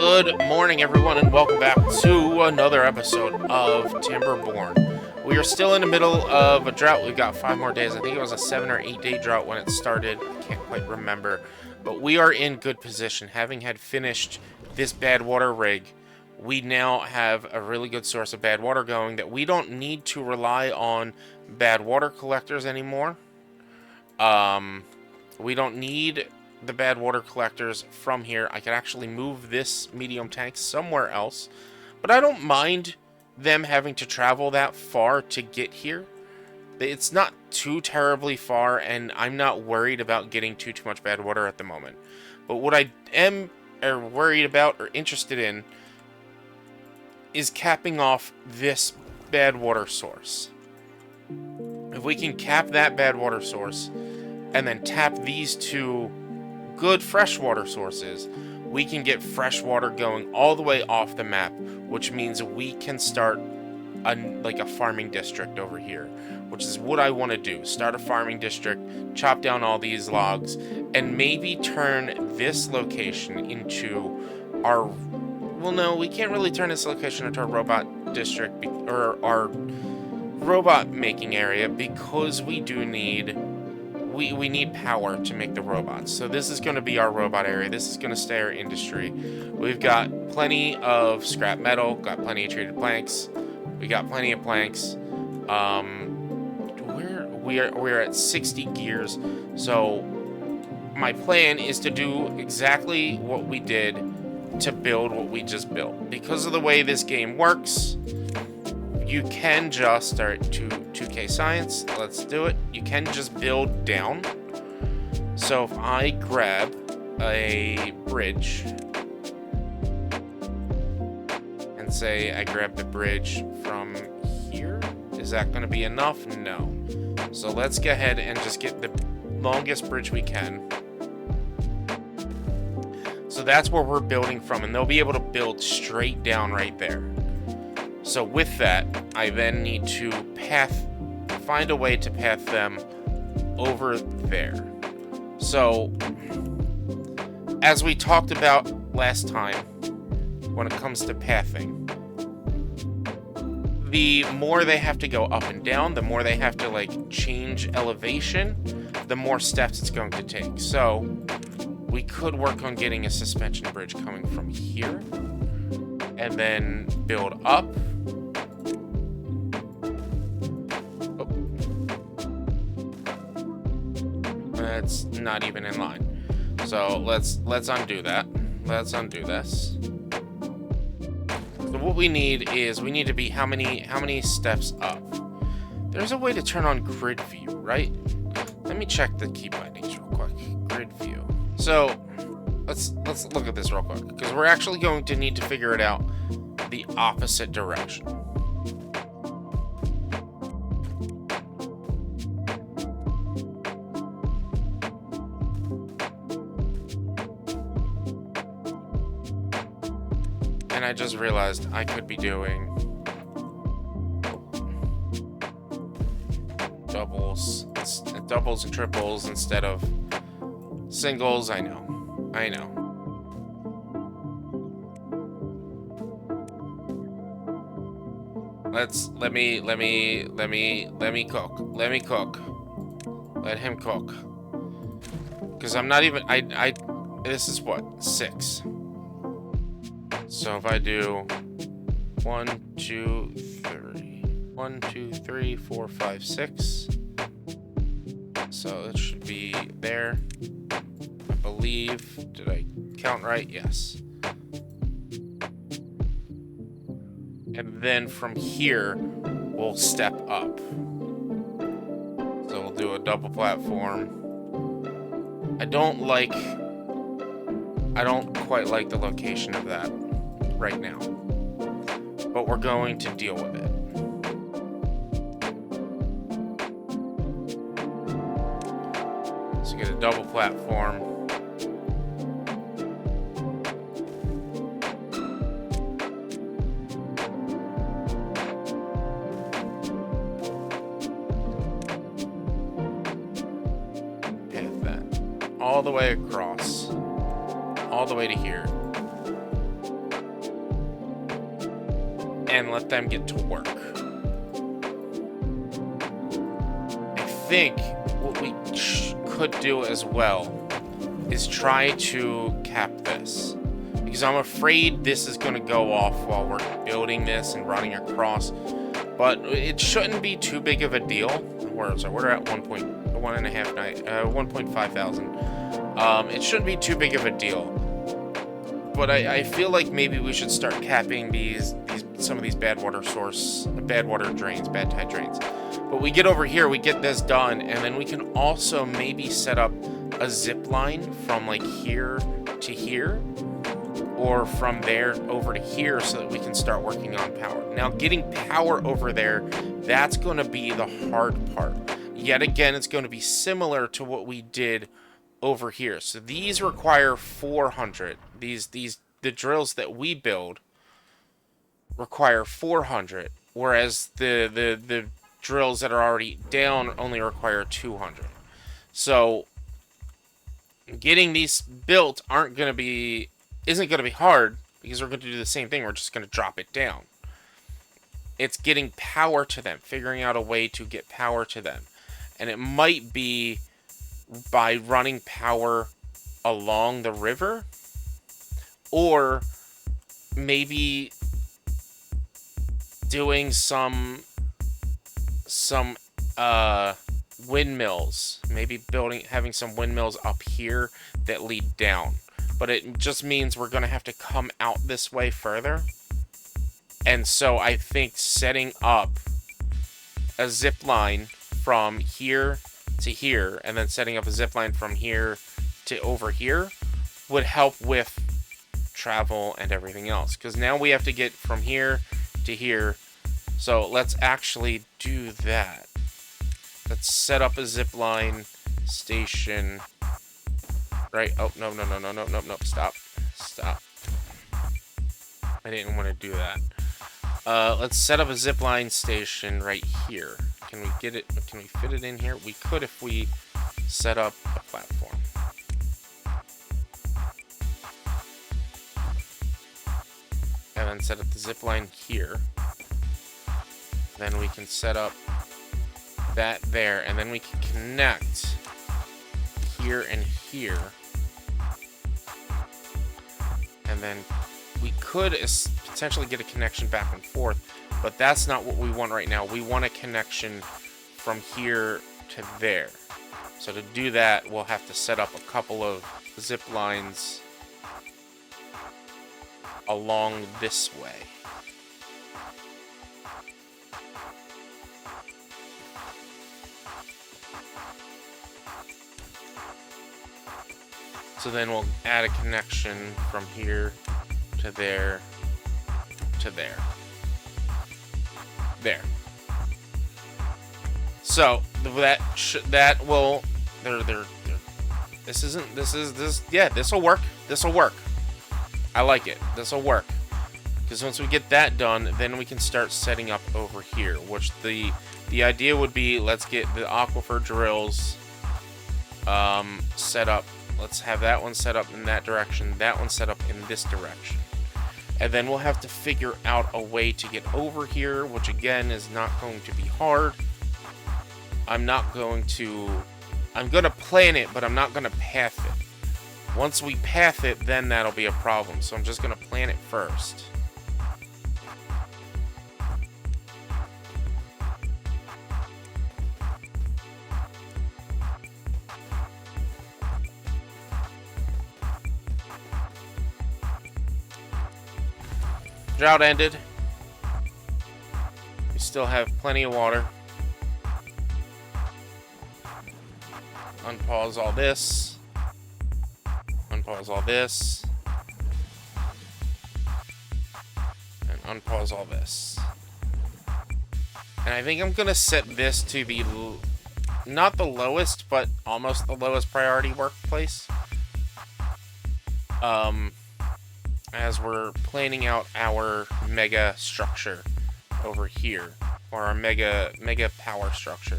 Good morning, everyone, and welcome back to another episode of Timberborn. We are still in the middle of a drought. We've got 5 more days. I think it was a 7 or 8 day drought when it started. I can't quite remember. But we are in good position. Having had finished this bad water rig, we now have a really good source of bad water going that we don't need to rely on bad water collectors anymore. We don't need the bad water collectors from here. I could actually move this medium tank somewhere else, but I don't mind them having to travel that far to get here. It's not too terribly far, and I'm not worried about getting too much bad water at the moment. But what I am worried about or interested in is capping off this bad water source. If we can cap that bad water source and then tap these two good freshwater sources, we can get fresh water going all the way off the map, which means we can start a farming district over here, which is what I want to do. Start a farming district, chop down all these logs, and maybe turn this location into our... Well, no, we can't really turn this location into our robot district, or our robot making area, because we do need... We need power to make the robots. So this is going to be our robot area. This is going to stay our industry. We've got plenty of scrap metal, got plenty of treated planks. We got plenty of planks. We're at 60 gears. So my plan is to do exactly what we did to build what we just built. Because of the way this game works, you can just start 2K science. Let's do it. You can just build down. So if I grab a bridge and say I grab the bridge from here, is that going to be enough? No. So let's go ahead and just get the longest bridge we can. So that's where we're building from, and they'll be able to build straight down right there. So with that, I then need to find a way to path them over there. So, as we talked about last time, when it comes to pathing, the more they have to go up and down, the more they have to change elevation, the more steps it's going to take. So, we could work on getting a suspension bridge coming from here, and then build up. That's not even in line. So let's undo that. Let's undo this. So what we need to be how many steps up? There's a way to turn on grid view, right? Let me check the key bindings real quick. Grid view. So let's look at this real quick, because we're actually going to need to figure it out the opposite direction. And I just realized I could be doing doubles and triples instead of singles. I know. Let me cook. Let him cook. Because I'm not even, this is what, 6. So if I do 1, 2, 3, 1, 2, 3, 4, 5, 6. So it should be there. I believe. Did I count right? Yes. And then from here, we'll step up. So we'll do a double platform. I don't quite like the location of that right now, but we're going to deal with it. So get a double platform. Path that all the way across, all the way to here. and let them get to work. I think what we could do as well is try to cap this, because I'm afraid this is going to go off while we're building this and running across, but it shouldn't be too big of a deal. We're at 1.5 thousand. It shouldn't be too big of a deal, but I feel like maybe we should start capping some of these bad water drains, bad tide drains. But we get over here, we get this done, and then we can also maybe set up a zip line from like here to here, or from there over to here, so that we can start working on power. Now, getting power over there, that's going to be the hard part. Yet again, it's going to be similar to what we did over here. So these require 400. The drills that we build require 400, whereas the drills that are already down only require 200. So getting these built isn't going to be hard, because we're going to do the same thing. We're just going to drop it down. It's getting power to them, figuring out a way to get power to them. And it might be by running power along the river, or maybe doing some windmills, maybe having some windmills up here that lead down. But it just means we're going to have to come out this way further. And so I think setting up a zip line from here to here, and then setting up a zip line from here to over here, would help with travel and everything else. Because now we have to get from here to here. So let's actually do that. Let's set up a zip line station. Right? Oh, no. Stop. I didn't want to do that. Let's set up a zipline station right here. Can we get it? Can we fit it in here? We could if we set up a platform. And then set up the zipline here. Then we can set up that there, and then we can connect here and here. And then we could potentially get a connection back and forth, but that's not what we want right now. We want a connection from here to there. So to do that, we'll have to set up a couple of zip lines along this way. So then we'll add a connection from here to there to there. There. So that will this'll work. This'll work. I like it. This'll work. Because once we get that done, then we can start setting up over here, which the idea would be, let's get the aquifer drills set up. Let's have that one set up in that direction, that one set up in this direction. And then we'll have to figure out a way to get over here, which again is not going to be hard. I'm going to plan it, but I'm not going to path it. Once we path it, then that'll be a problem. So I'm just going to plan it first. Drought ended. We still have plenty of water. Unpause all this. Unpause all this. And unpause all this. And I think I'm going to set this to the, not the lowest, but almost the lowest priority workplace. As we're planning out our mega structure over here, or our mega power structure.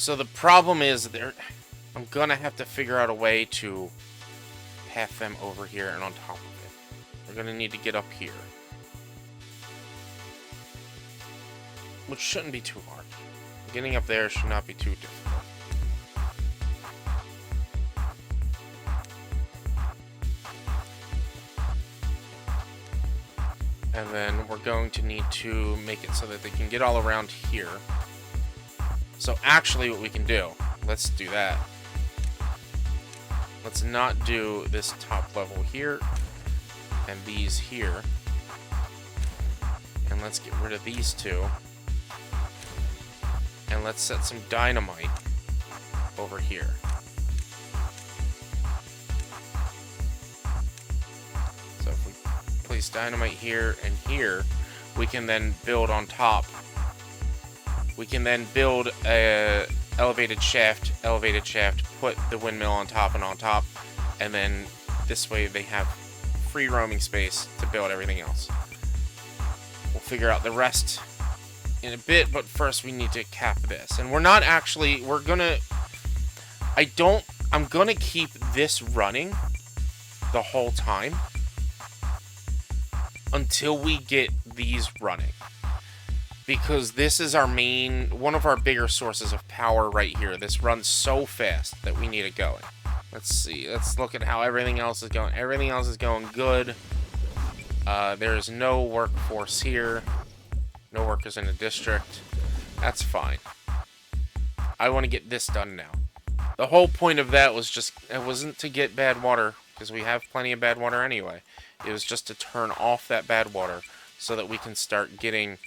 So the problem is I'm gonna have to figure out a way to path them over here and on top of it. We're gonna need to get up here, which shouldn't be too hard. Getting up there should not be too difficult. And then we're going to need to make it so that they can get all around here. So actually what we can do, let's do that. Let's not do this top level here and these here. And let's get rid of these two. And let's set some dynamite over here. So if we place dynamite here and here, we can then build on top. We can then build a elevated shaft, put the windmill on top, and then this way they have free roaming space to build everything else. We'll figure out the rest in a bit, but first we need to cap this. And we're not actually, I'm gonna keep this running the whole time until we get these running. Because this is one of our bigger sources of power right here. This runs so fast that we need it going. Let's see. Let's look at how everything else is going. Everything else is going good. There's no workforce here. No workers in the district. That's fine. I want to get this done now. The whole point of that was it wasn't to get bad water, because we have plenty of bad water anyway. It was just to turn off that bad water so that we can start getting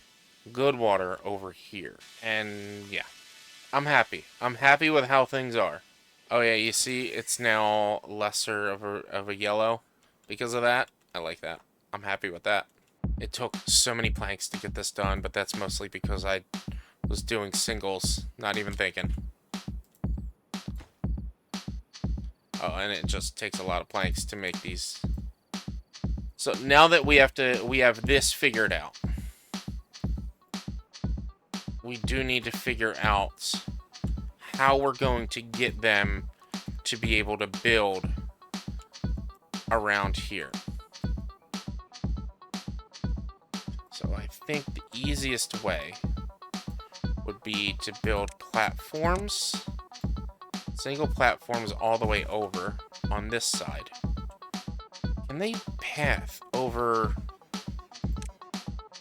good water over here. And yeah, I'm happy. I'm happy with how things are. Oh yeah, you see, it's now lesser of a yellow because of that. I like that. I'm happy with that. It took so many planks to get this done, but that's mostly because I was doing singles, not even thinking. Oh, and it just takes a lot of planks to make these. So now that we have this figured out, we do need to figure out how we're going to get them to be able to build around here. So I think the easiest way would be to build platforms, single platforms all the way over on this side. Can they path over?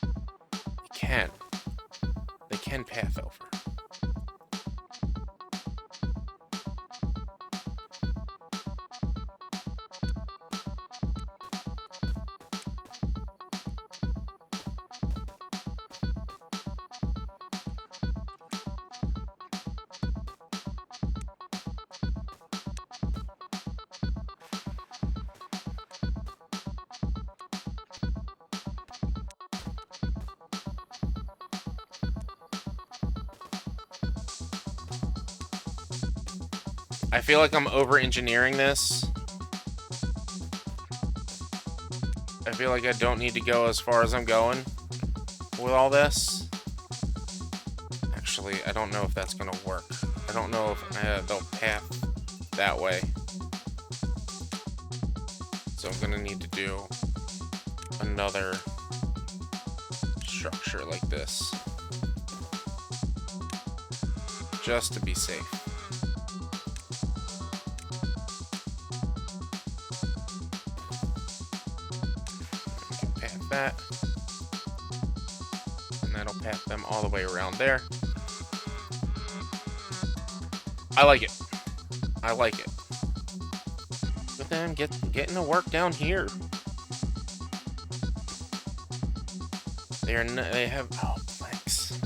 They can. They can path over. I feel like I'm over-engineering this. I feel like I don't need to go as far as I'm going with all this. Actually, I don't know if that's gonna work. I don't know if they'll path that way. So I'm gonna need to do another structure like this, just to be safe. That, and that'll path them all the way around there. I like it. I like it. But then getting to work down here. They have planks.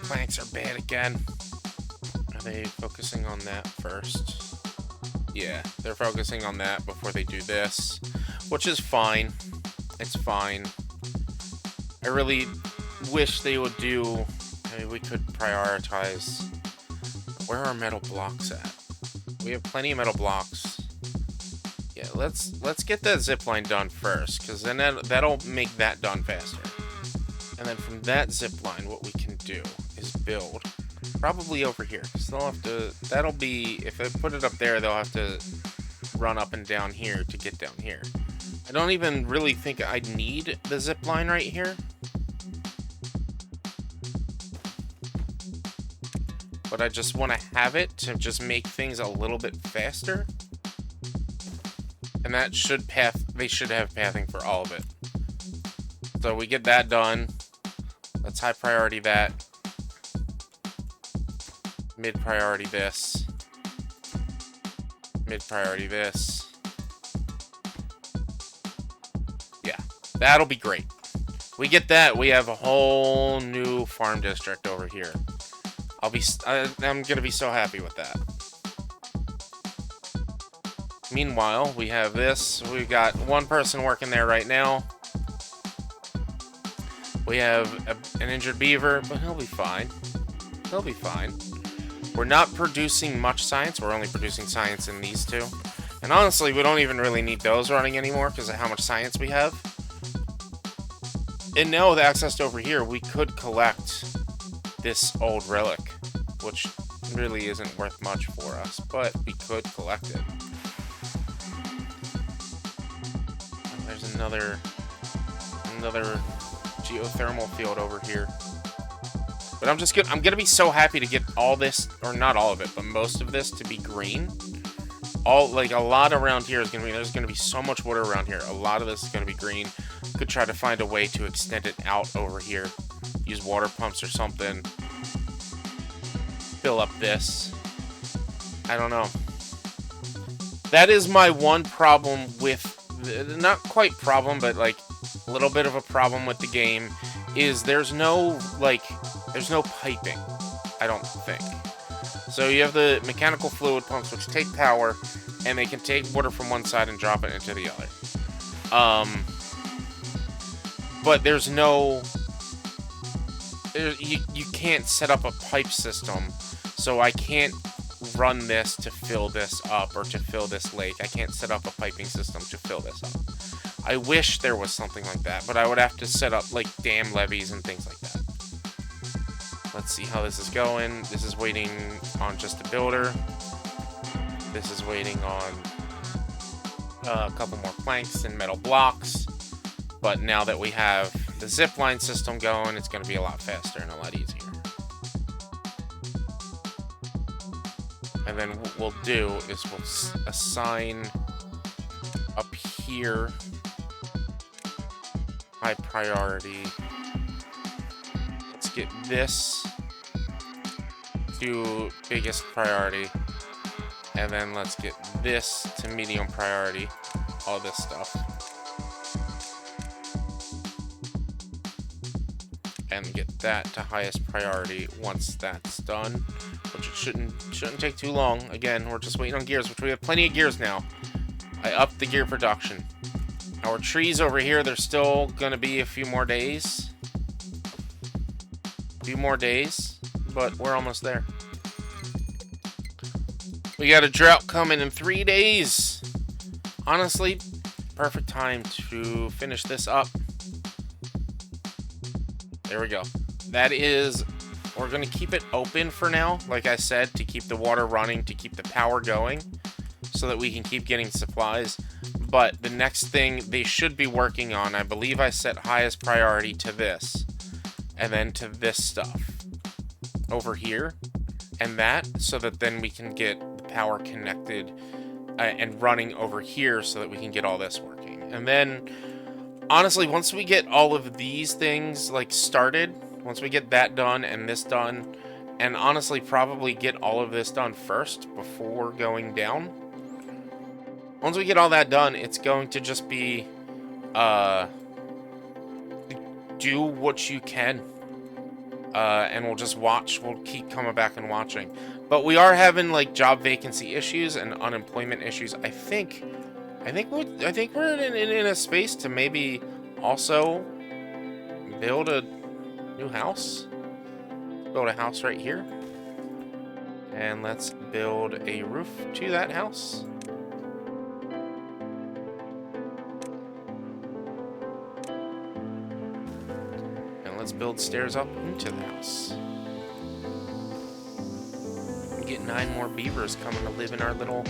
Planks are bad again. Are they focusing on that first? Yeah, they're focusing on that before they do this, which is fine. It's fine. I really wish they would do. I mean, we could prioritize. Where are metal blocks at? We have plenty of metal blocks. Yeah, let's get that zipline done first, because then that'll make that done faster. And then from that zipline, what we can do is build Probably over here. So they'll have to, that'll be, if I put it up there, they'll have to run up and down here to get down here. I don't even really think I'd need the zip line right here. But I just want to have it to just make things a little bit faster. And that should they should have pathing for all of it. So we get that done. Let's high priority that. Mid priority this. Mid priority this. Yeah, that'll be great. We get that, we have a whole new farm district over here. I'm gonna be so happy with that. Meanwhile, we have this. We've got one person working there right now. We have an injured beaver, but he'll be fine. He'll be fine. We're not producing much science. We're only producing science in these two. And honestly, we don't even really need those running anymore because of how much science we have. And now with access to over here, we could collect this old relic, which really isn't worth much for us, but we could collect it. And there's another geothermal field over here. But I'm gonna be so happy to get all this, or not all of it, but most of this to be green. Like a lot around here is gonna be, there's gonna be so much water around here. A lot of this is gonna be green. Could try to find a way to extend it out over here. Use water pumps or something. Fill up this. I don't know. That is my one problem with, not quite problem, but like a little bit of a problem with the game, is there's no piping, I don't think. So you have the mechanical fluid pumps, which take power, and they can take water from one side and drop it into the other. But there's no... You can't set up a pipe system, so I can't run this to fill this up, or to fill this lake. I can't set up a piping system to fill this up. I wish there was something like that, but I would have to set up, like, dam levees and things like that. Let's see how this is going. This is waiting on just a builder. This is waiting on a couple more planks and metal blocks. But now that we have the zipline system going, it's going to be a lot faster and a lot easier. And then what we'll do is we'll assign up here high priority. Let's get this to biggest priority. And then let's get this to medium priority. All this stuff. And get that to highest priority once that's done, which it shouldn't take too long. Again, we're just waiting on gears, which we have plenty of gears now. I upped the gear production. Our trees over here, there's still gonna be a few more days. But we're almost there. We got a drought coming in 3 days. Honestly, perfect time to finish this up. There we go. That is, we're going to keep it open for now, like I said, to keep the water running, to keep the power going, so that we can keep getting supplies. But the next thing they should be working on, I believe I set highest priority to this, and then to this stuff over here, and that, so that then we can get the power connected and running over here, so that we can get all this working. And then honestly, once we get all of these things, like, started, once we get that done and this done, and honestly, probably get all of this done first before going down. Once we get all that done, it's going to just be, do what you can. And we'll just watch. We'll keep coming back and watching. But we are having, like, job vacancy issues and unemployment issues. I think we're in a space to maybe also build a new house. Build a house right here. And let's build a roof to that house. And let's build stairs up into the house. 9 more beavers coming to live in our little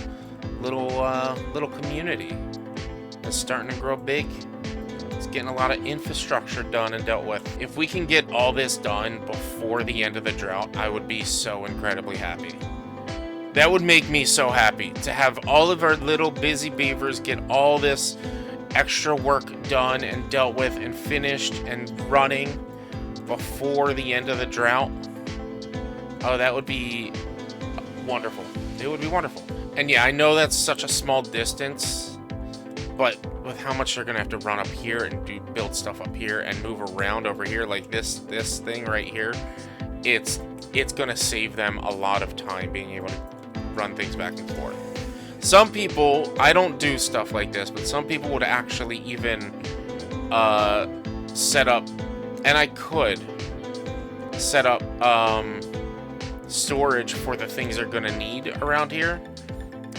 community. It's starting to grow big. It's getting a lot of infrastructure done and dealt with. If we can get all this done before the end of the drought, I would be so incredibly happy. That would make me so happy to have all of our little busy beavers get all this extra work done and dealt with and finished and running before the end of the drought. Oh, that would be wonderful. It would be wonderful. And yeah, I know that's such a small distance, but with how much they're gonna have to run up here and build stuff up here and move around over here, like this thing right here, it's gonna save them a lot of time being able to run things back and forth. Some people, I don't do stuff like this, but some people would actually even set up, and I could set up storage for the things they're gonna need around here.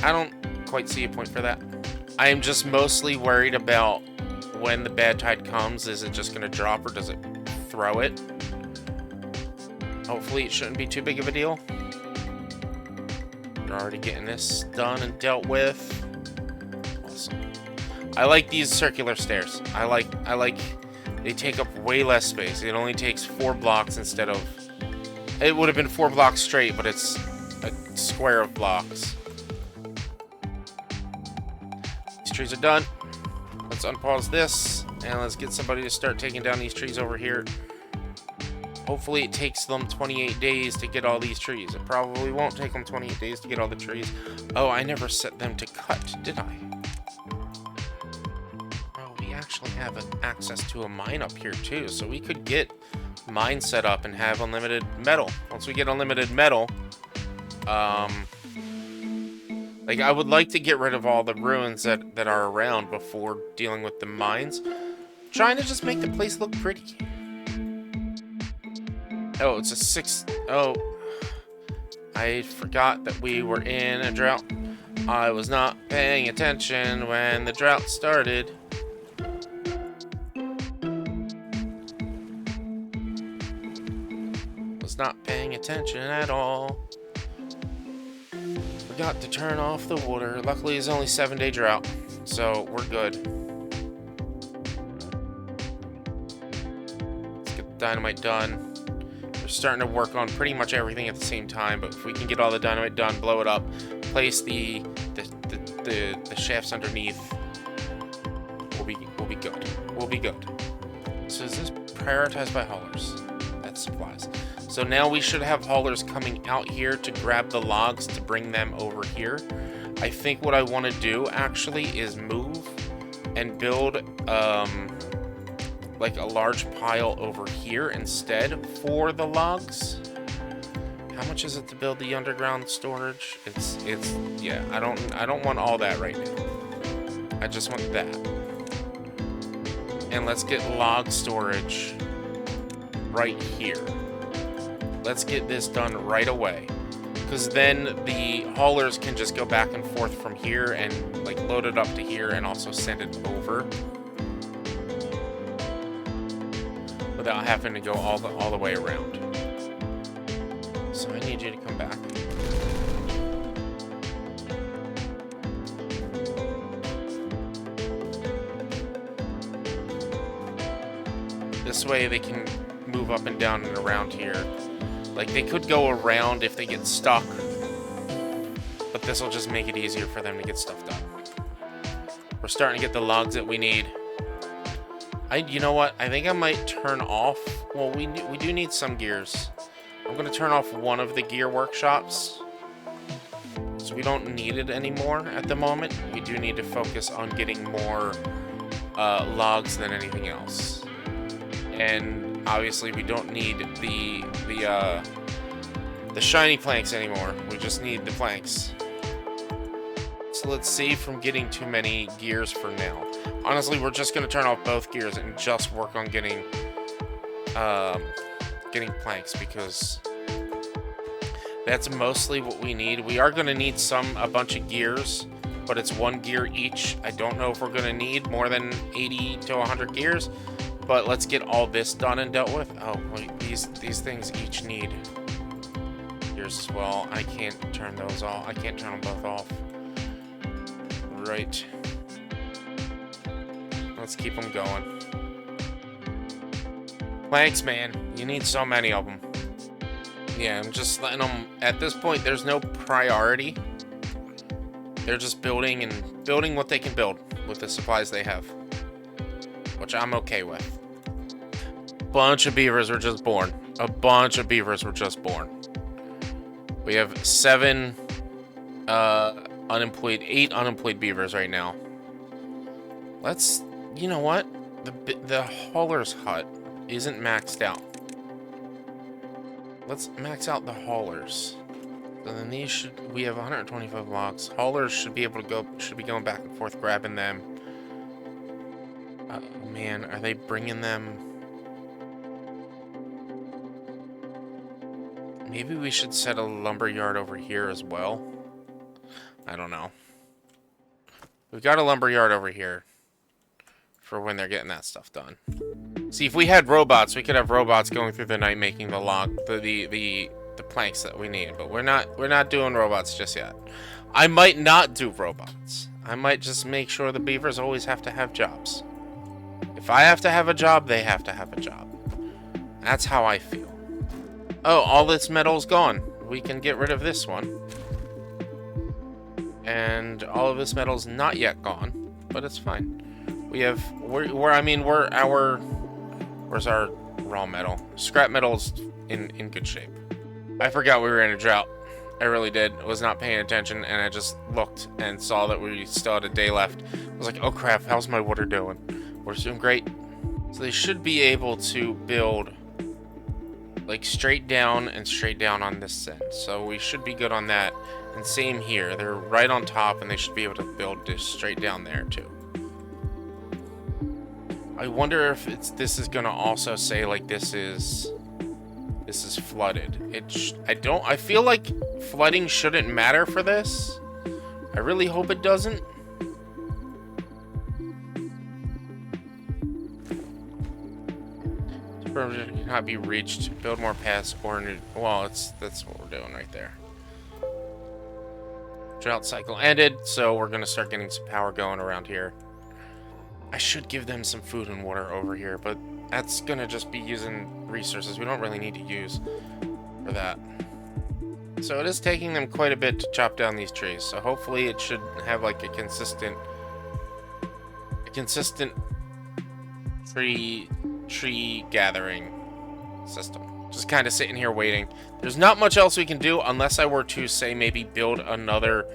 I don't quite see a point for that. I am just mostly worried about when the bad tide comes. Is it just gonna drop or does it throw it? Hopefully it shouldn't be too big of a deal. We're already getting this done and dealt with. Awesome. I like these circular stairs. I like they take up way less space. It only takes 4 blocks instead of, it would have been 4 blocks straight, but it's a square of blocks. These trees are done. Let's unpause this and let's get somebody to start taking down these trees over here. Hopefully it takes them 28 days to get all these trees. It probably won't take them 28 days to get all the trees. Oh, I never set them to cut, did I? Oh, we actually have access to a mine up here too, so we could get mine set up and have unlimited metal. Once we get unlimited metal, like I would like to get rid of all the ruins that are around before dealing with the mines. Trying to just make the place look pretty. Oh, it's a 6. Oh, I forgot that we were in a drought. I was not paying attention when the drought started. Was not paying attention at all. Forgot to turn off the water. Luckily, it's only 7-day drought, so we're good. Let's get the dynamite done. We're starting to work on pretty much everything at the same time, but if we can get all the dynamite done, blow it up, place the shafts underneath, we'll be good. We'll be good. So is this prioritized by haulers? That's supplies. So now we should have haulers coming out here to grab the logs to bring them over here. I think what I want to do actually is move and build like a large pile over here instead for the logs. How much is it to build the underground storage? It's yeah, I don't want all that right now. I just want that. And let's get log storage right here. Let's get this done right away, because then the haulers can just go back and forth from here and like load it up to here and also send it over without having to go all the way around. So I need you to come back. This way they can move up and down and around here. Like, they could go around if they get stuck, but this will just make it easier for them to get stuff done. We're starting to get the logs that we need. You know what? I think I might turn off... Well, we do need some gears. I'm going to turn off one of the gear workshops, so we don't need it anymore at the moment. We do need to focus on getting more logs than anything else. And obviously we don't need the shiny planks anymore. We just need the planks. So let's save from getting too many gears for now. Honestly, we're just going to turn off both gears and just work on getting planks, because that's mostly what we need. We are going to need a bunch of gears, but it's 1 gear each. I don't know if we're going to need more than 80 to 100 gears. But let's get all this done and dealt with. Oh, wait, these things each need collectors as well. I can't turn those off. I can't turn them both off. Right. Let's keep them going. Planks, man. You need so many of them. Yeah, I'm just letting them... At this point, there's no priority. They're just building and building what they can build with the supplies they have. Which I'm okay with. Bunch of beavers were just born. A bunch of beavers were just born. We have 7 unemployed, 8 unemployed beavers right now. Let's... You know what? The hauler's hut isn't maxed out. Let's max out the haulers. So then these should... We have 125 blocks. Haulers should be able to go... Should be going back and forth, grabbing them. Man, are they bringing them... Maybe we should set a lumber yard over here as well. I don't know. We've got a lumber yard over here for when they're getting that stuff done. See, if we had robots, we could have robots going through the night making the the planks that we need. But we're not doing robots just yet. I might not do robots. I might just make sure the beavers always have to have jobs. If I have to have a job, they have to have a job. That's how I feel. Oh, all this metal's gone. We can get rid of this one. And all of this metal's not yet gone, but it's fine. We have, where's our raw metal? Scrap metal's in good shape. I forgot we were in a drought. I really did. I was not paying attention, and I just looked and saw that we still had a day left. I was like, oh crap, how's my water doing? Water's doing great. So they should be able to build like straight down and straight down on this end. So we should be good on that. And same here. They're right on top, and they should be able to build this straight down there too. I wonder if this is gonna also say like this is flooded. I feel like flooding shouldn't matter for this. I really hope it doesn't. Cannot be reached. Build more paths or new. Well, that's what we're doing right there. Drought cycle ended, so we're gonna start getting some power going around here. I should give them some food and water over here, but that's gonna just be using resources we don't really need to use for that. So it is taking them quite a bit to chop down these trees. So hopefully it should have like a consistent tree gathering system. Just kind of sitting here waiting. There's not much else we can do unless I were to say maybe build another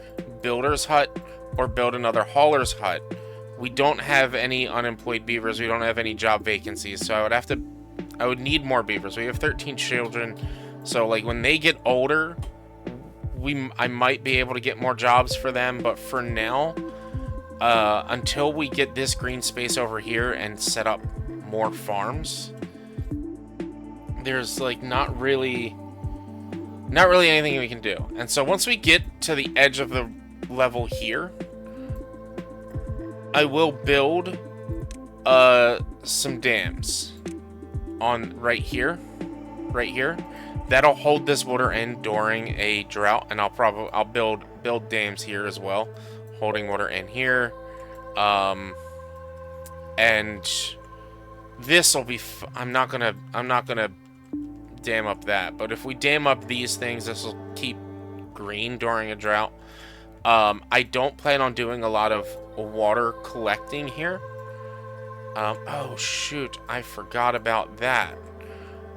builder's hut or build another hauler's hut. We don't have any unemployed beavers. We don't have any job vacancies. So I would need more beavers. We have 13 children. So like when they get older, I might be able to get more jobs for them. But for now, until we get this green space over here and set up more farms, there's like not really anything we can do. And so once we get to the edge of the level here, I will build some dams on right here. That'll hold this water in during a drought, and I'll build dams here as well, holding water in here. And this will be I'm not gonna dam up that, but if we dam up these things, this will keep green during a drought. I don't plan on doing a lot of water collecting here. Oh shoot, I forgot about that.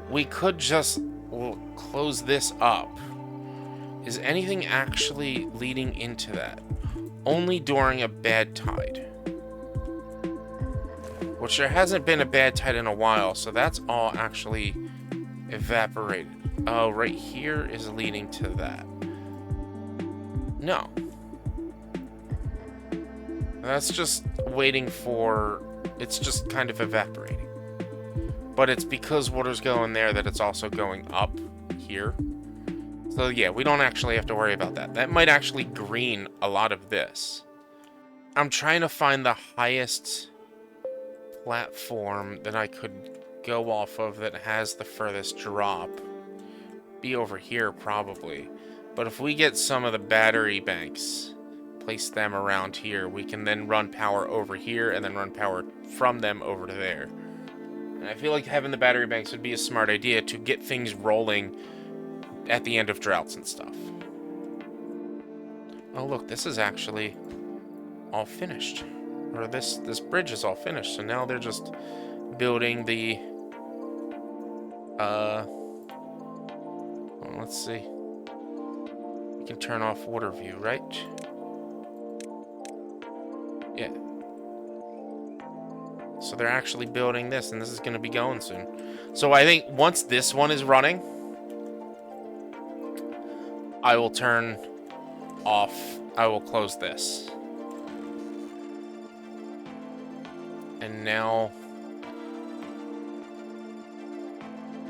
We could just close this up. Is anything actually leading into that? Only during a bad tide. Which there hasn't been a bad tide in a while, so that's all actually evaporated. Oh, right here is leading to that. No. That's just waiting for... It's just kind of evaporating. But it's because water's going there that it's also going up here. So yeah, we don't actually have to worry about that. That might actually green a lot of this. I'm trying to find the highest platform that I could go off of that has the furthest drop. be over here probably. But if we get some of the battery banks, place them around here, we can then run power over here and then run power from them over to there. And I feel like having the battery banks would be a smart idea to get things rolling at the end of droughts and stuff. Oh look, this is actually all finished. Or this bridge is all finished, so now they're just building the well, let's see. We can turn off water view, right? Yeah. So they're actually building this, and this is going to be going soon. So I think once this one is running, I will turn off, I will close this. And now,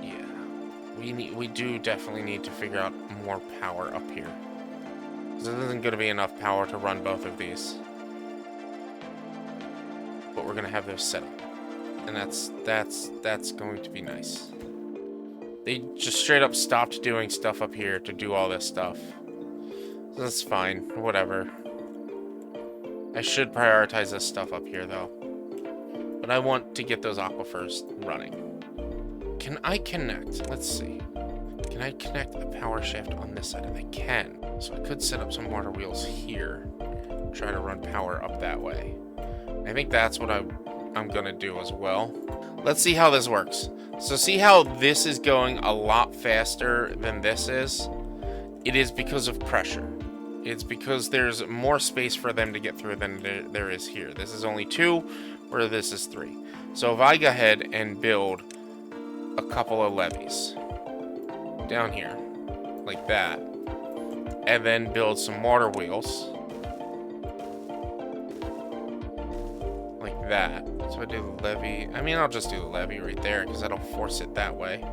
yeah, we do definitely need to figure out more power up here. Because there isn't going to be enough power to run both of these. But we're going to have those set up. And that's going to be nice. They just straight up stopped doing stuff up here to do all this stuff. So that's fine, whatever. I should prioritize this stuff up here though. But I want to get those aquifers running. Can I connect? Let's see. Can I connect a power shaft on this side? I can. So I could set up some water wheels here. Try to run power up that way. I think that's what I'm going to do as well. Let's see how this works. So see how this is going a lot faster than this is? It is because of pressure. It's because there's more space for them to get through than there is here. This is only 2, where this is 3. So if I go ahead and build a couple of levees down here, like that, and then build some water wheels, like that. So I do the levee. I mean, I'll just do the levee right there, because I don't force it that way.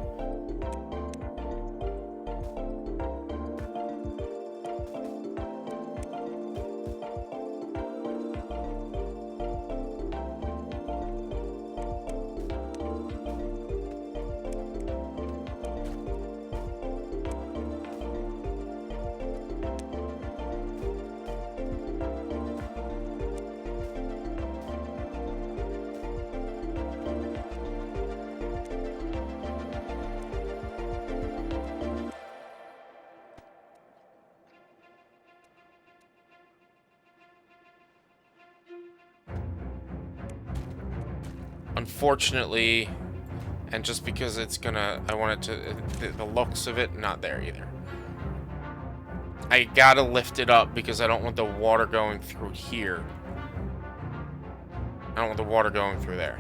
Unfortunately, and just because it's gonna, I want it to, the looks of it, not there either. I gotta lift it up because I don't want the water going through here. I don't want the water going through there.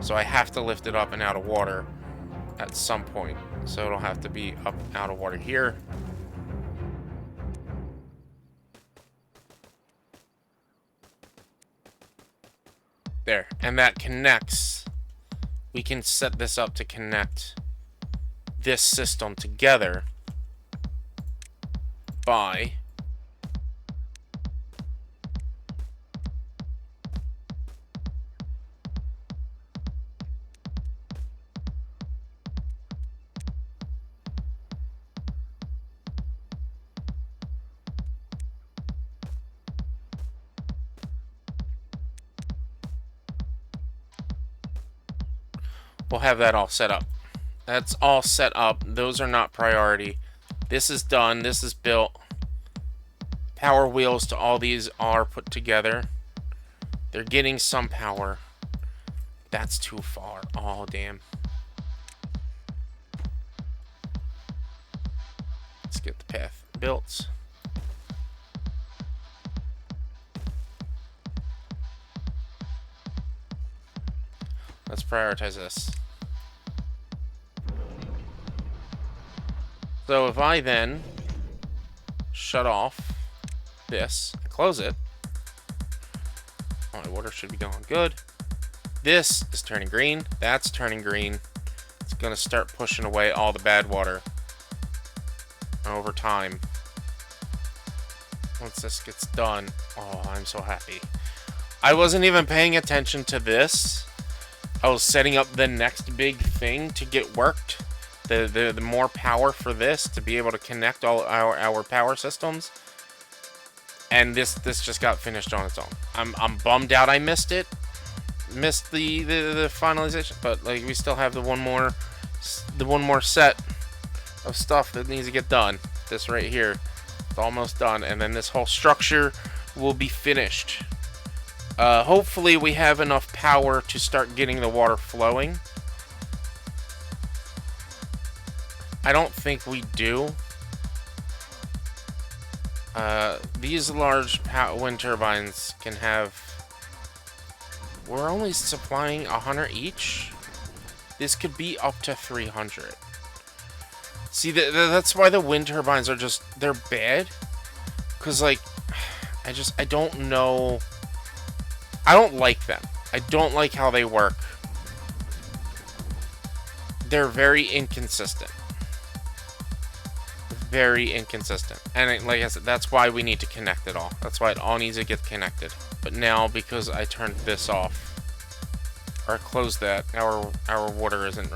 So I have to lift it up and out of water at some point. So it'll have to be up and out of water here. There, and that connects. We can set this up to connect this system together by we'll have that all set up. That's all set up. Those are not priority. This is done. This is built. Power wheels to all these are put together. They're getting some power. That's too far. Oh, damn. Let's get the path built. Let's prioritize this. So if I then shut off this, close it, my water should be going good. This is turning green. That's turning green. It's going to start pushing away all the bad water over time. Once this gets done, oh, I'm so happy. I wasn't even paying attention to this. I was setting up the next big thing to get worked, The more power for this to be able to connect all our power systems. And this just got finished on its own. I'm bummed out I missed it. Missed the finalization, but like we still have the one more set of stuff that needs to get done. This right here, it's almost done, and then this whole structure will be finished. Hopefully we have enough power to start getting the water flowing. I don't think we do. These large wind turbines can have... We're only supplying 100 each. This could be up to 300. See, that's why the wind turbines are just... They're bad. Because, like, I don't know... I don't like them. I don't like how they work. They're very inconsistent. Very inconsistent. And like I said, that's why we need to connect it all. That's why it all needs to get connected. But now, because I turned this off, or closed that, our water isn't...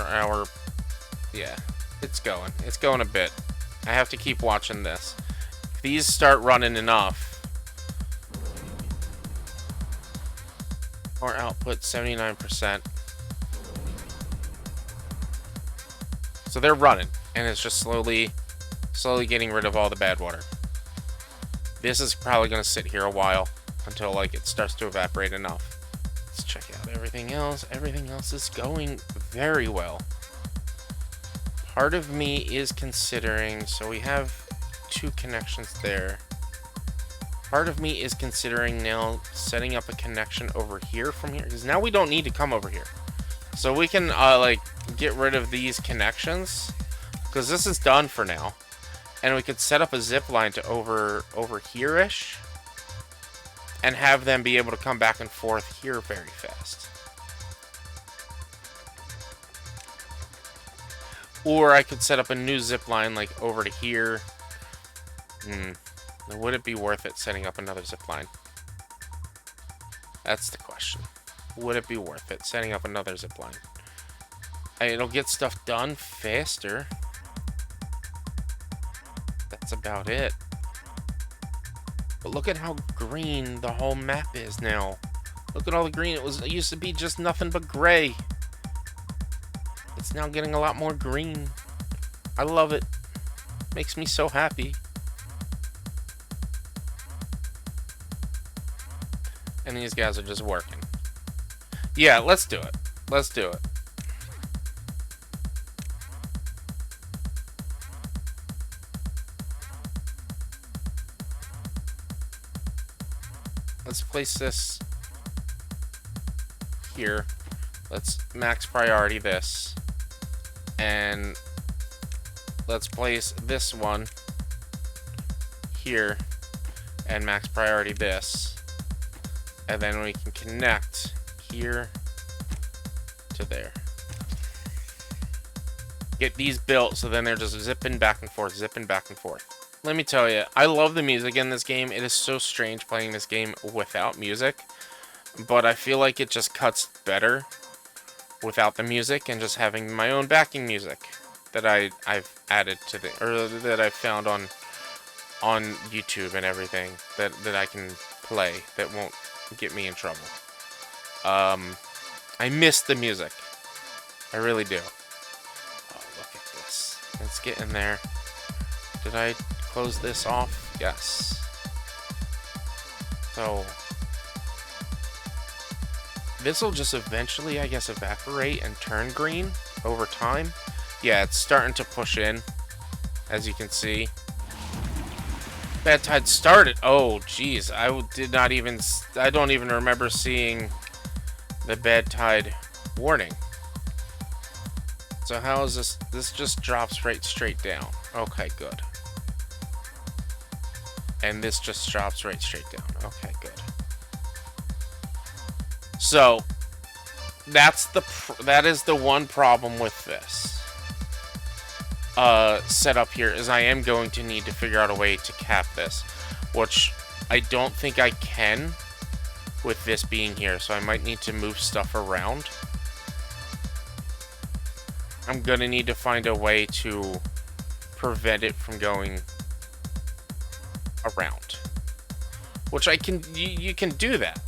Yeah, it's going. It's going a bit. I have to keep watching this. If these start running enough... Our output, 79%. So they're running, and it's just slowly getting rid of all the bad water. This is probably going to sit here a while until like it starts to evaporate enough. Let's check out everything else. Everything else is going very well. Part of me is considering, so we have 2 connections there. Part of me is considering now setting up a connection over here from here, because now we don't need to come over here. So we can like get rid of these connections, because this is done for now. And we could set up a zip line to over here-ish, and have them be able to come back and forth here very fast. Or I could set up a new zip line like over to here. Would it be worth it setting up another zip line? That's the question. Would it be worth it setting up another zip line? It'll get stuff done faster. That's about it. But look at how green the whole map is now. Look at all the green. It used to be just nothing but gray. It's now getting a lot more green. I love it. Makes me so happy. And these guys are just working. Yeah, let's do it. Let's do it. Let's place this here. Let's max priority this. And let's place this one here and max priority this. And then we can connect here to there. Get these built so then they're just zipping back and forth, zipping back and forth. Let me tell you, I love the music in this game. It is so strange playing this game without music. But I feel like it just cuts better without the music and just having my own backing music that I've added to the... or that I found on YouTube and everything that I can play that won't get me in trouble. I miss the music. I really do. Oh, look at this. Let's get in there. Did I close this off? Yes. So this will just eventually, I guess, evaporate and turn green over time. Yeah, it's starting to push in, as you can see. Bad tide started. Oh, jeez. I don't even remember seeing the bad tide warning. So how is this? This just drops right straight down. Okay, good. And this just drops right straight down. Okay, good. So that is the one problem with this setup here, is I am going to need to figure out a way to cap this, which I don't think I can with this being here, so I might need to move stuff around. I'm gonna need to find a way to prevent it from going around. Which I can, you can do that.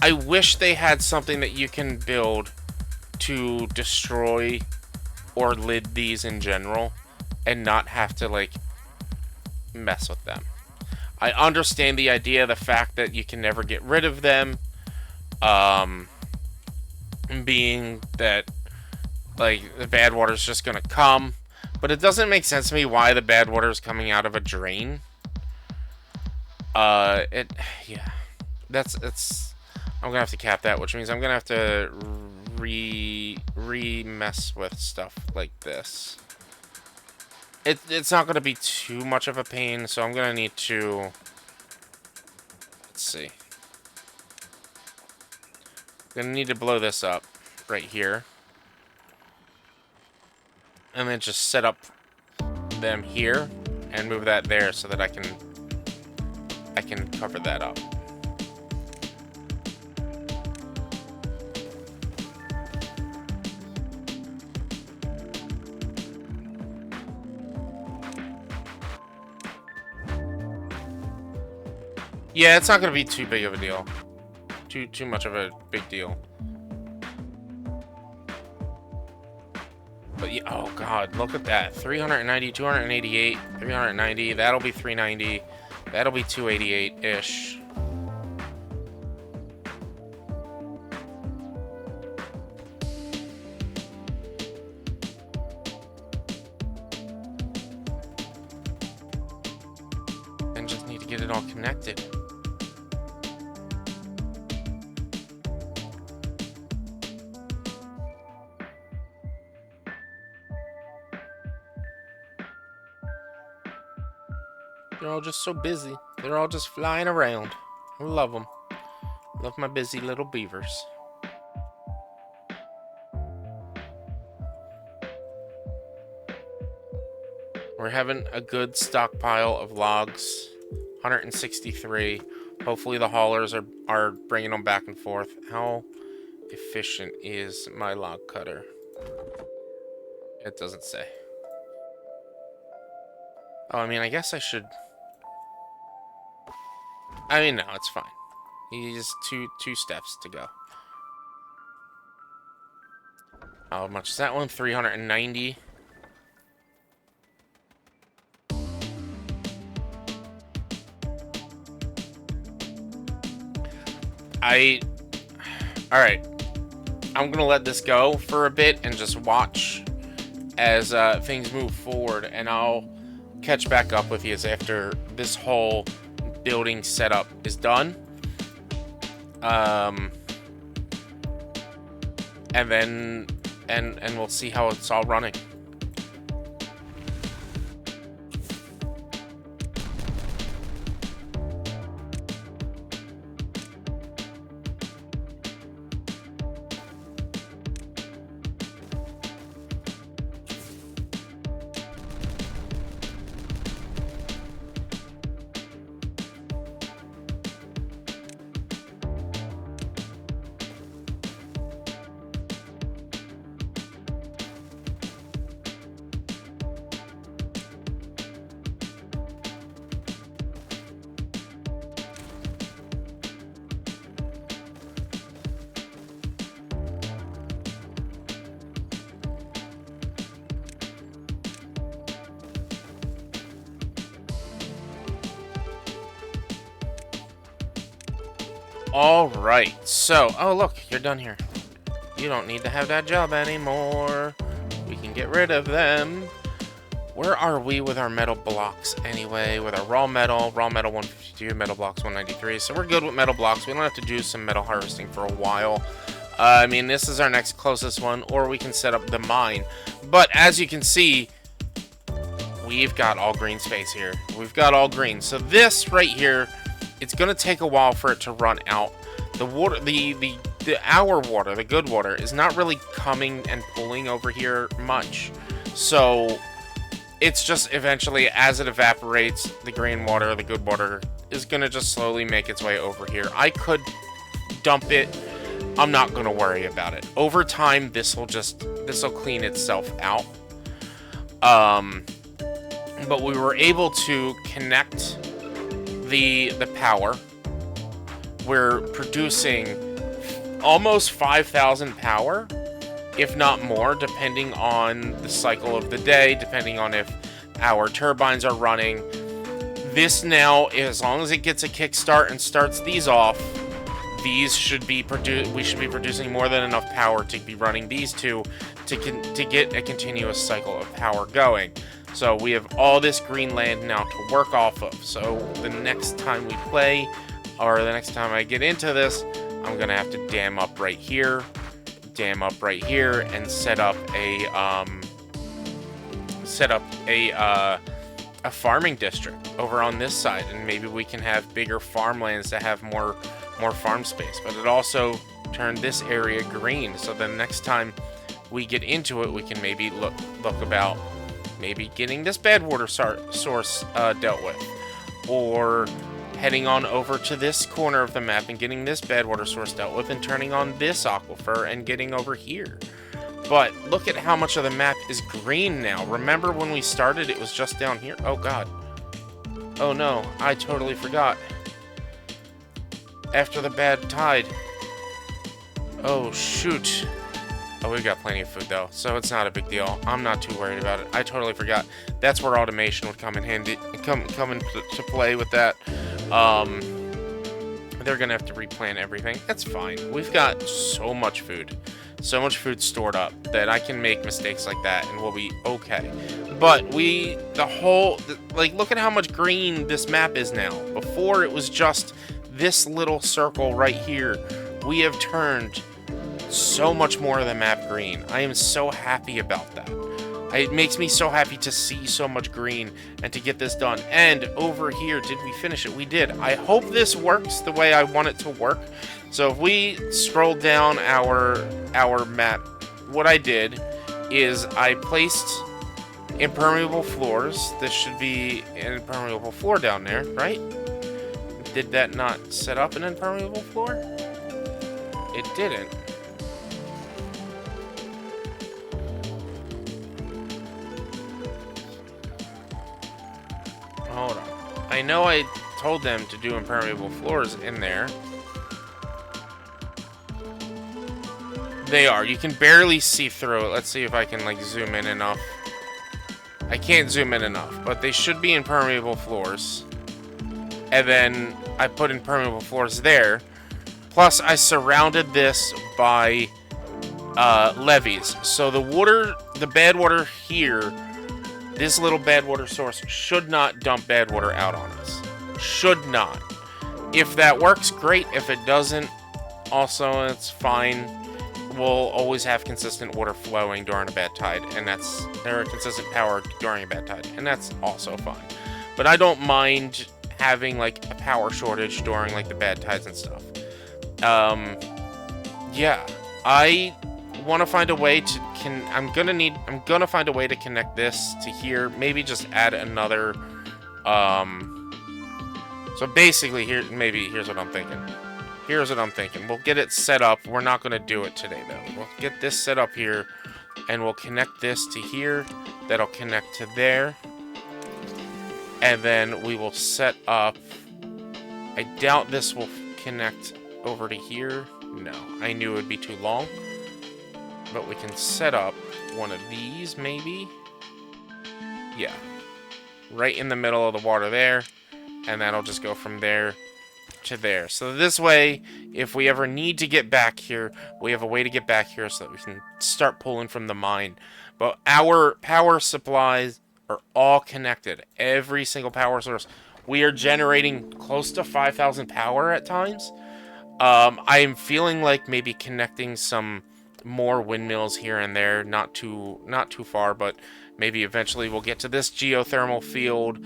I wish they had something that you can build to destroy or lid these in general and not have to, like, mess with them. I understand the idea, the fact that you can never get rid of them, being that, like, the bad water is just gonna come, but it doesn't make sense to me why the bad water is coming out of a drain. Yeah, that's I'm gonna have to cap that, which means I'm gonna have to mess with stuff like this. It's not gonna be too much of a pain, so I'm gonna need to, let's see. I'm gonna need to blow this up right here. And then just set up them here and move that there so that I can cover that up. Yeah, it's not gonna be too big of a deal. Too much of a big deal. But yeah, oh god, look at that. 390, 288, 390, that'll be 390, that'll be 288-ish. And just need to get it all connected. They're all just so busy. They're all just flying around. I love them. Love my busy little beavers. We're having a good stockpile of logs. 163. Hopefully the haulers are bringing them back and forth. How efficient is my log cutter? It doesn't say. Oh, I mean, I guess I should... I mean, no, it's fine. He's two steps to go. How much is that one? 390. Alright. I'm gonna let this go for a bit and just watch as things move forward, and I'll catch back up with you after this whole building setup is done. And then we'll see how it's all running. Alright, so, oh look, you're done here. You don't need to have that job anymore. We can get rid of them. Where are we with our metal blocks anyway? With our raw metal 152, metal blocks 193. So we're good with metal blocks. We don't have to do some metal harvesting for a while. I mean, this is our next closest one, or we can set up the mine. But as you can see, we've got all green space here. We've got all green. So this right here, it's gonna take a while for it to run out. The water, our water, the good water, is not really coming and pulling over here much. So it's just eventually, as it evaporates, the green water, the good water, is gonna just slowly make its way over here. I could dump it I'm not going to worry about it. Over time, this will clean itself out. But we were able to connect the power. We're producing almost 5,000 power, if not more, depending on the cycle of the day, depending on if our turbines are running. This now, as long as it gets a kickstart and starts these off, these should be we should be producing more than enough power to be running these two to get a continuous cycle of power going. So we have all this green land now to work off of. So the next time we play, or the next time I get into this, I'm gonna have to dam up right here, and set up a farming district over on this side, and maybe we can have bigger farmlands that have more farm space. But it also turned this area green, so the next time we get into it, we can maybe look about maybe getting this bad water source dealt with, or heading on over to this corner of the map and getting this bad water source dealt with, and turning on this aquifer and getting over here. But look at how much of the map is green now. Remember when we started, it was just down here? Oh god. Oh no, I totally forgot. After the bad tide. Oh shoot. Oh, we've got plenty of food though, so it's not a big deal. I'm not too worried about it. I totally forgot. That's where automation would come in handy, come into play with that. They're gonna have to replant everything. That's fine. We've got so much food stored up that I can make mistakes like that and we'll be okay. But look at how much green this map is now. Before it was just this little circle right here. We have turned so much more of the map green. I am so happy about that. It makes me so happy to see so much green and to get this done. And over here, did we finish it? We did. I hope this works the way I want it to work. So if we scroll down our map, what I did is I placed impermeable floors. This should be an impermeable floor down there, right? Did that not set up an impermeable floor? It didn't. Hold on. I know I told them to do impermeable floors in there. They are. You can barely see through it. Let's see if I can, like, zoom in enough. I can't zoom in enough, but they should be impermeable floors. And then I put impermeable floors there. Plus, I surrounded this by levees. So the bad water here, this little bad water source should not dump bad water out on us. Should not. If that works, great. If it doesn't, also, it's fine. We'll always have consistent water flowing during a bad tide, and there are consistent power during a bad tide, and that's also fine. But I don't mind having, like, a power shortage during, like, the bad tides and stuff. Yeah, I want to find a way to I'm gonna find a way to connect this to here. Maybe just add another. So basically, here's what I'm thinking. We'll get it set up. We're not gonna do it today though. We'll get this set up here, and we'll connect this to here. That'll connect to there, and then we will set up. I doubt this will connect over to here. No, I knew it would be too long. But we can set up one of these, maybe. Yeah. Right in the middle of the water there. And that'll just go from there to there. So this way, if we ever need to get back here, we have a way to get back here so that we can start pulling from the mine. But our power supplies are all connected. Every single power source. We are generating close to 5,000 power at times. I am feeling like maybe connecting some more windmills here and there, not too far, but maybe eventually we'll get to this geothermal field.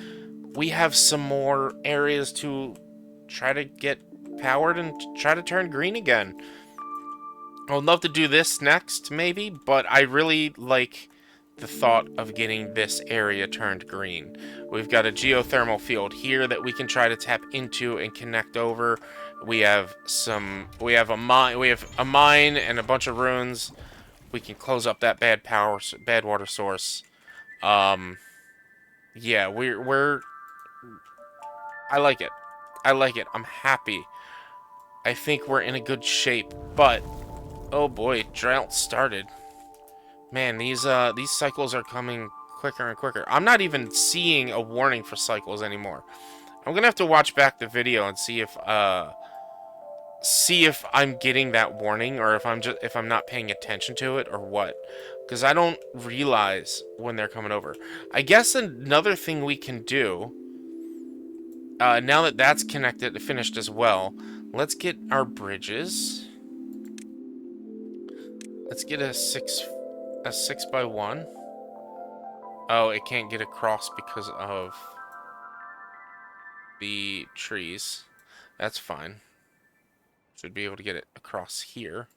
We have some more areas to try to get powered and try to turn green again. I would love to do this next, maybe, but I really like the thought of getting this area turned green. We've got a geothermal field here that we can try to tap into and connect over. We have a mine and a bunch of ruins. We can close up that bad water source. Yeah, I like it. I like it. I'm happy. I think we're in a good shape, but oh boy, drought started. Man, these cycles are coming quicker and quicker. I'm not even seeing a warning for cycles anymore. I'm gonna have to watch back the video and see if I'm getting that warning, or if I'm not paying attention to it, or what. Because I don't realize when they're coming over. I guess another thing we can do, now that that's finished as well, let's get our bridges. Let's get a 6x1. Oh, it can't get across because of the trees. That's fine. Should be able to get it across here.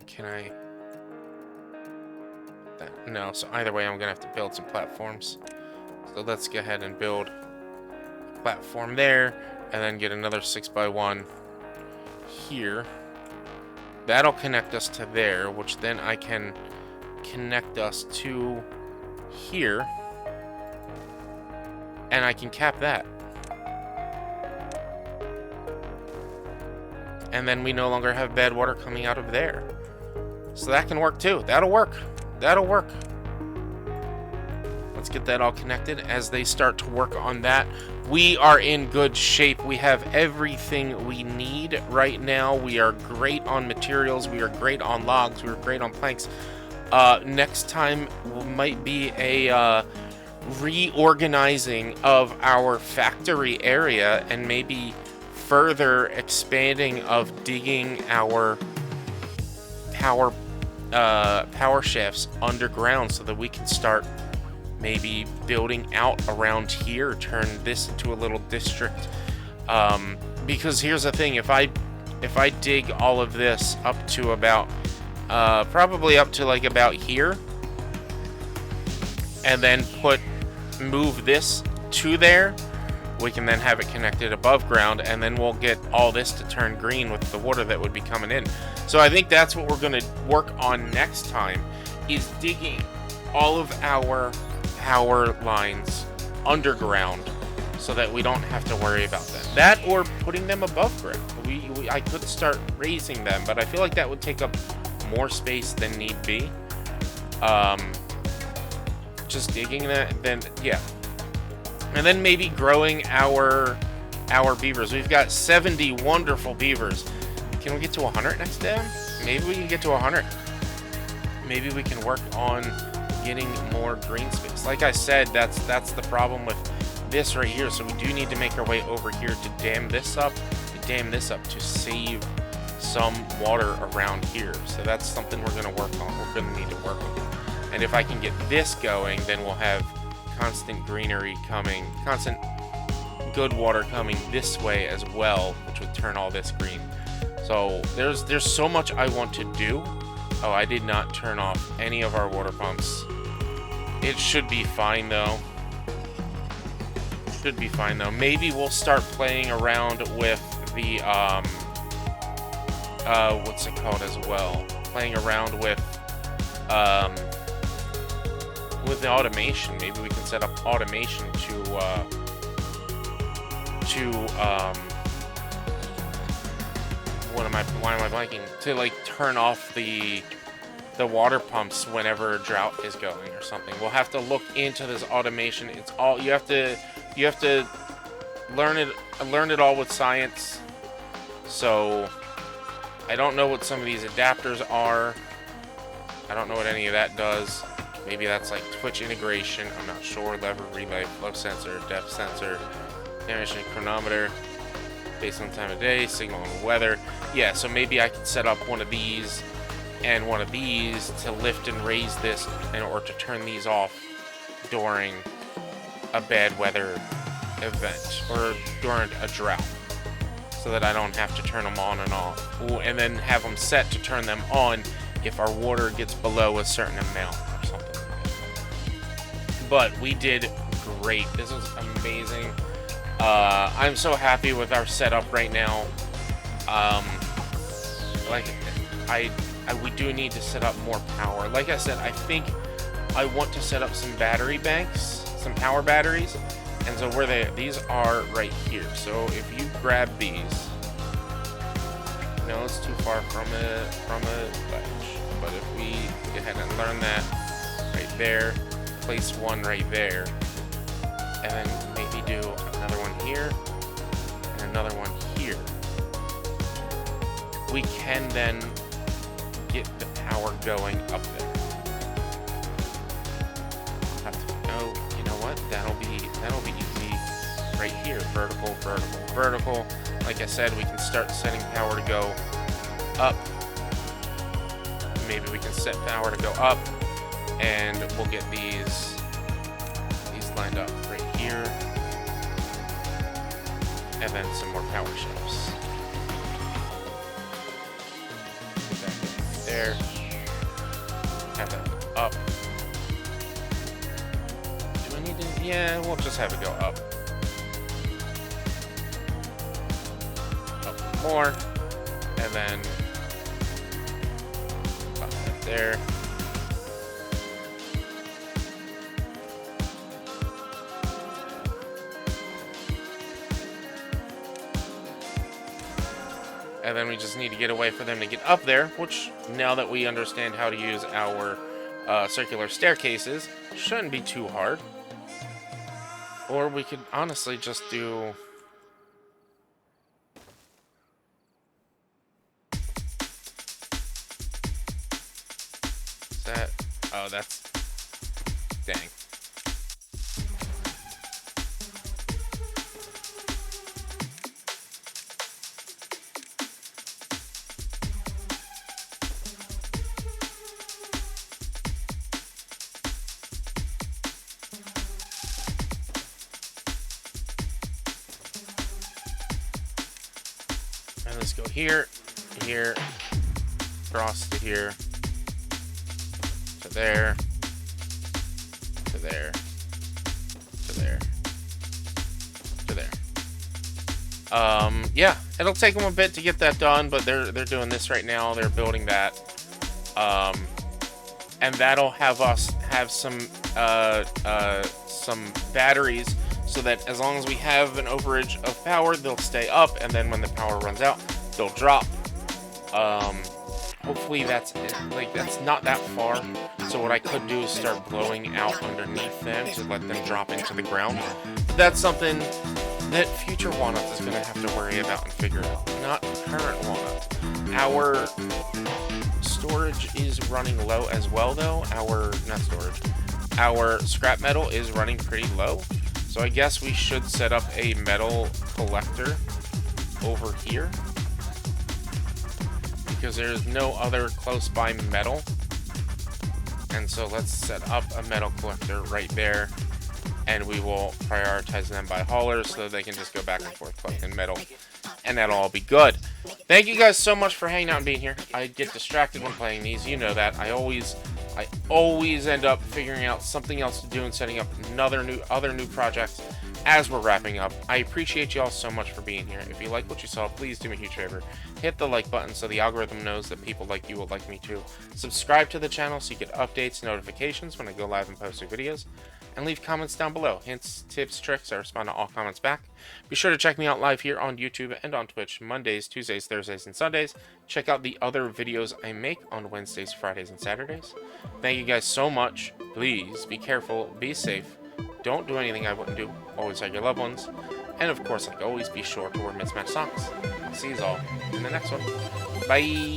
Can I? No, so either way I'm gonna have to build some platforms. So let's go ahead and build a platform there, and then get another 6x1 here. That'll connect us to there, which then I can connect us to here, and I can cap that. And then we no longer have bad water coming out of there. So that can work too. That'll work. That'll work. Let's get that all connected. As they start to work on that, we are in good shape. We have everything we need right now. We are great on materials. We are great on logs. We are great on planks. Next time might be a reorganizing of our factory area, and maybe further expanding of digging our power shafts underground, so that we can start maybe building out around here, turn this into a little district. Because here's the thing, if I dig all of this up to about probably up to like about here, and then move this to there, we can then have it connected above ground, and then we'll get all this to turn green with the water that would be coming in. So I think that's what we're going to work on next time, is digging all of our power lines underground, so that we don't have to worry about them. That, or putting them above ground. I could start raising them, but I feel like that would take up more space than need be. Just digging that, then yeah. And then maybe growing our beavers. We've got 70 wonderful beavers. Can we get to 100 next time? Maybe we can get to 100. Maybe we can work on getting more green space. Like I said, that's the problem with this right here. So we do need to make our way over here to dam this up, to save some water around here. So that's something we're going to work on. We're going to need to work on. And if I can get this going, then we'll have constant greenery coming, constant good water coming this way as well, which would turn all this green. So there's so much I want to do. Oh, I did not turn off any of our water pumps. It should be fine though. Should be fine though. Maybe we'll start playing around with the what's it called as well? Playing around with the automation. Maybe we can set up automation why am I blanking? To like turn off the water pumps whenever a drought is going or something. We'll have to look into this automation. It's all you have to learn it all with science. So I don't know what some of these adapters are. I don't know what any of that does. Maybe that's like Twitch integration. I'm not sure. Lever, relay, flow sensor, depth sensor, emission chronometer, based on time of day, signal and weather. Yeah, so maybe I can set up one of these and one of these to lift and raise this, or to turn these off during a bad weather event or during a drought, so that I don't have to turn them on and off. Ooh, and then have them set to turn them on if our water gets below a certain amount or something like that. But we did great. This was amazing. I'm so happy with our setup right now. Like, we do need to set up more power. Like I said, I think I want to set up some battery banks, some power batteries. And so where these are right here. So if you grab these, no, it's too far from a ledge. But if we go ahead and learn that right there, place one right there, and then maybe do another one here and another one here, we can then get the power going up there. Oh, you know what? That'll be easy right here. Vertical, vertical, vertical. Like I said, we can start setting power to go up. Maybe we can set power to go up, and we'll get these lined up right here, and then some more power shafts. Put that right there. Have that up. Do I need to? Yeah, we'll just have it go up. Up more, and then pop that there. And then we just need to get a way for them to get up there, which, now that we understand how to use our circular staircases, shouldn't be too hard. Or we could honestly just do... Is that... Oh, that's... Dang. And let's go here, here, across to here, to there, to there, to there, to there. Yeah, it'll take them a bit to get that done, but they're doing this right now. They're building that, and that'll have us have some batteries, so that as long as we have an overage of power, they'll stay up, and then when the power runs out, they'll drop. Hopefully that's not that far. So what I could do is start blowing out underneath them to let them drop into the ground. But that's something that future Walnuts is going to have to worry about and figure out. Not current Walnuts. Our storage is running low as well, though. Our scrap metal is running pretty low. So I guess we should set up a metal collector over here, because there's no other close by metal. And so let's set up a metal collector right there, and we will prioritize them by haulers so they can just go back and forth collecting metal, and that'll all be good. Thank you guys so much for hanging out and being here. I get distracted when playing these, you know that. I always end up figuring out something else to do and setting up other new projects as we're wrapping up. I appreciate you all so much for being here. If you like what you saw, please do me a huge favor. Hit the like button so the algorithm knows that people like you will like me too. Subscribe to the channel so you get updates and notifications when I go live and post new videos. And leave comments down below. Hints, tips, tricks. I respond to all comments back. Be sure to check me out live here on YouTube and on Twitch Mondays, Tuesdays, Thursdays, and Sundays. Check out the other videos I make on Wednesdays, Fridays, and Saturdays. Thank you guys so much. Please be careful, be safe. Don't do anything I wouldn't do. Always hug your loved ones. And of course, like always, be sure to wear mismatched socks. I'll see you all in the next one. Bye.